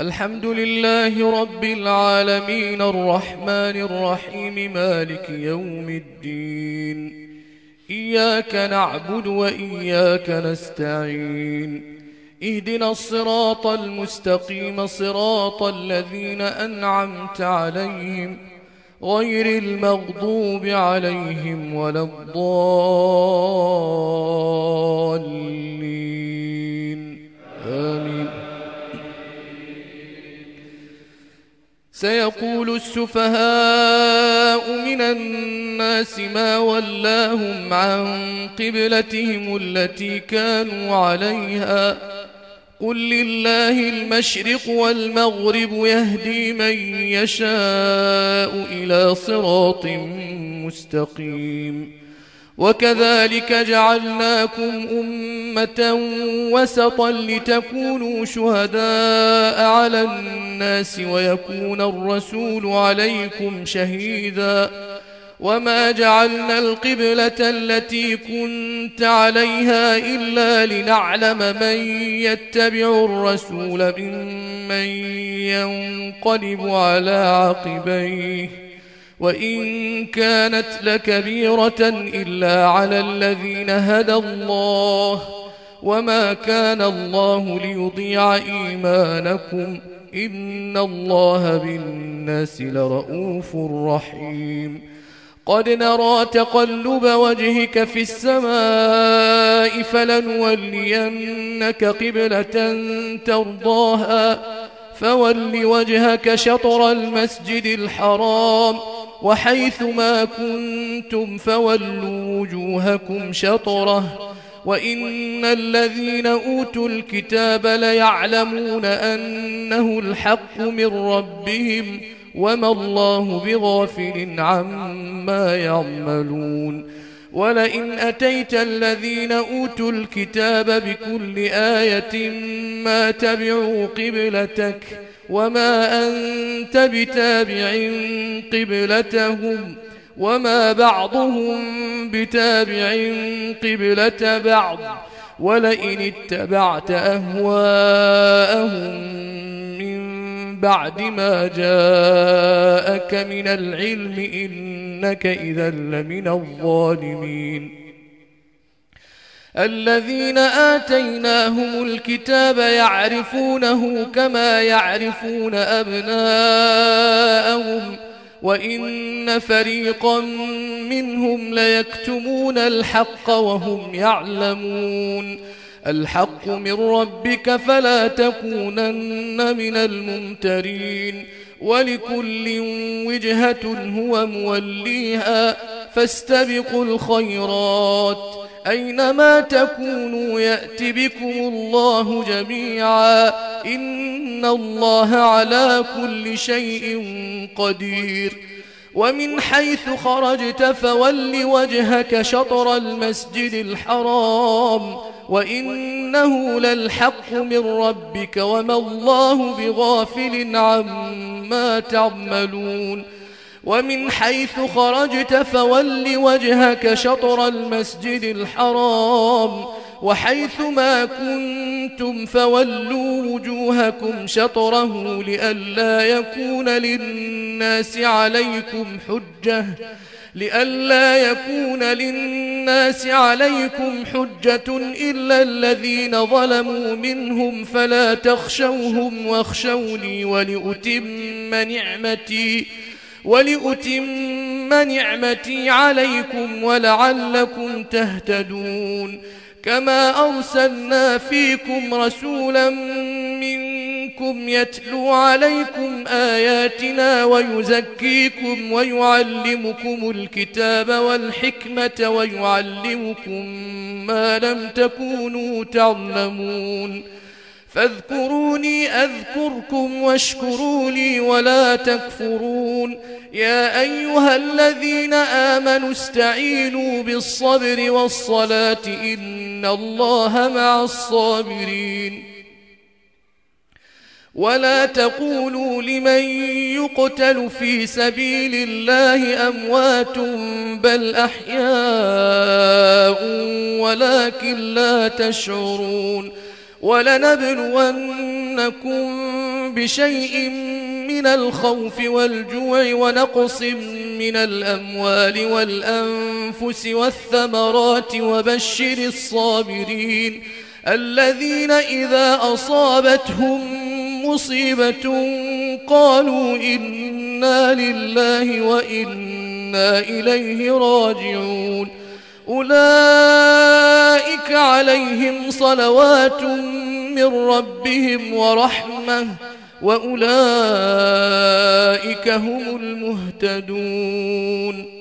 الحمد لله رب العالمين الرحمن الرحيم مالك يوم الدين. إياك نعبد وإياك نستعين. اهدنا الصراط المستقيم صراط الذين أنعمت عليهم غير المغضوب عليهم ولا الضالين. آمين. سيقول السفهاء من الناس ما ولاهم عن قبلتهم التي كانوا عليها قل لله المشرق والمغرب يهدي من يشاء إلى صراط مستقيم. وكذلك جعلناكم أمة وسطا لتكونوا شهداء على الناس ويكون الرسول عليكم شهيدا. وما جعلنا القبلة التي كنت عليها إلا لنعلم من يتبع الرسول ممن ينقلب على عقبيه وإن كانت لكبيرة إلا على الذين هدى الله وما كان الله ليضيع إيمانكم إن الله بالناس لرؤوف رحيم. قد نرى تقلب وجهك في السماء فلنولينك قبلة ترضاها فول وجهك شطر المسجد الحرام وحيث ما كنتم فولوا وجوهكم شطره وإن الذين أوتوا الكتاب ليعلمون أنه الحق من ربهم وما الله بغافل عما يعملون. ولئن أتيت الذين أوتوا الكتاب بكل آية ما تبعوا قبلتك وما أنت بتابع قبلتهم وما بعضهم بتابع قبلة بعض ولئن اتبعت أهواءهم من بعد ما جاءك من العلم إنك إذا لمن الظالمين. الذين آتيناهم الكتاب يعرفونه كما يعرفون أبناءهم وإن فريقا منهم ليكتمون الحق وهم يعلمون. الحق من ربك فلا تكونن من الممترين. ولكل وجهة هو موليها فاستبقوا الخيرات أينما تكونوا يأت بكم الله جميعا إن الله على كل شيء قدير. ومن حيث خرجت فول وجهك شطر المسجد الحرام وإنه للحق من ربك وما الله بغافل عما تعملون. ومن حيث خرجت فول وجهك شطر المسجد الحرام وحيث ما كنتم فولوا وجوهكم شطره لئلا يكون للناس عليكم حجة إلا الذين ظلموا منهم فلا تخشوهم واخشوني ولأتم نعمتي عليكم ولعلكم تهتدون. كما أرسلنا فيكم رسولا منكم يتلو عليكم آياتنا ويزكيكم ويعلمكم الكتاب والحكمة ويعلمكم ما لم تكونوا تعلمون. فاذكروني أذكركم واشكروا لي ولا تكفرون. يا أيها الذين آمنوا استعينوا بالصبر والصلاة إن الله مع الصابرين. ولا تقولوا لمن يقتل في سبيل الله أموات بل أحياء ولكن لا تشعرون. ولنبلونكم بشيء من الخوف والجوع ونقص من الأموال والأنفس والثمرات وبشر الصابرين الذين إذا أصابتهم مصيبة قالوا إنا لله وإنا إليه راجعون أولئك عليهم صلوات من ربهم ورحمة وأولئك هم المهتدون